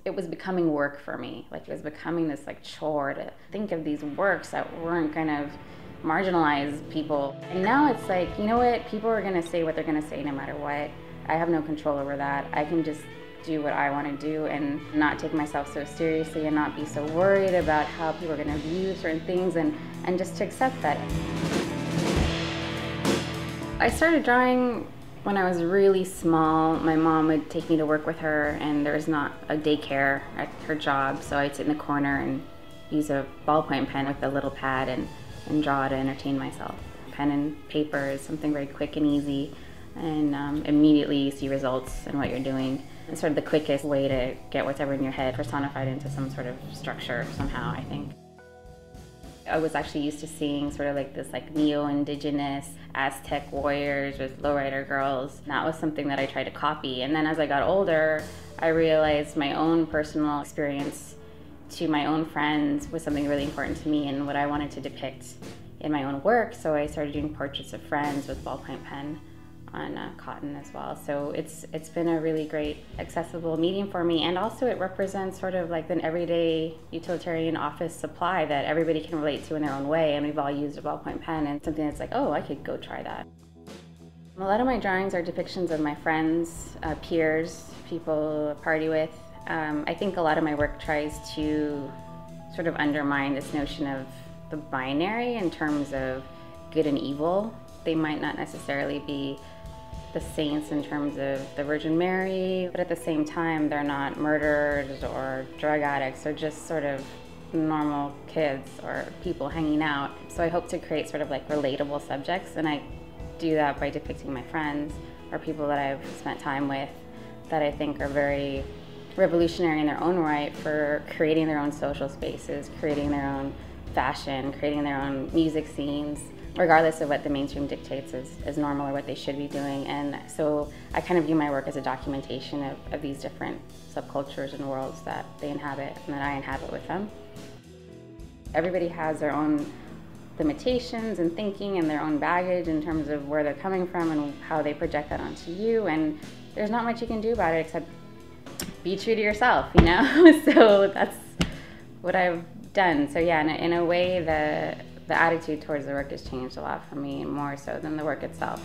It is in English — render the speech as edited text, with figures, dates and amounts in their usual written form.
it was becoming work for me. Like, it was becoming this like chore to think of these works that weren't kind of marginalize people. And now it's like, you know what, people are gonna say what they're gonna say no matter what. I have no control over that. I can just do what I want to do and not take myself so seriously and not be so worried about how people are going to view certain things, and just to accept that. I started drawing when I was really small. My mom would take me to work with her, and there was not a daycare at her job, so I'd sit in the corner and use a ballpoint pen with a little pad and draw to entertain myself. Pen and paper is something very quick and easy, and immediately you see results in what you're doing. It's sort of the quickest way to get whatever in your head personified into some sort of structure somehow, I think. I was actually used to seeing sort of like this like neo-indigenous Aztec warriors with lowrider girls. That was something that I tried to copy. And then as I got older, I realized my own personal experience to my own friends was something really important to me and what I wanted to depict in my own work. So I started doing portraits of friends with ballpoint pen on cotton as well. So it's been a really great accessible medium for me, and also it represents sort of like an everyday utilitarian office supply that everybody can relate to in their own way, and we've all used a ballpoint pen, and something that's like, oh, I could go try that. A lot of my drawings are depictions of my friends, peers, people I party with. I think a lot of my work tries to sort of undermine this notion of the binary in terms of good and evil. They might not necessarily be the saints in terms of the Virgin Mary, but at the same time, they're not murderers or drug addicts. They're just sort of normal kids or people hanging out. So I hope to create sort of like relatable subjects, and I do that by depicting my friends or people that I've spent time with that I think are very revolutionary in their own right for creating their own social spaces, creating their own fashion, creating their own music scenes, regardless of what the mainstream dictates is normal or what they should be doing. And so I kind of view my work as a documentation of these different subcultures and worlds that they inhabit and that I inhabit with them. Everybody has their own limitations and thinking and their own baggage in terms of where they're coming from and how they project that onto you, and there's not much you can do about it except be true to yourself, you know? So that's what I've done. So yeah, in a way, the attitude towards the work has changed a lot for me, more so than the work itself.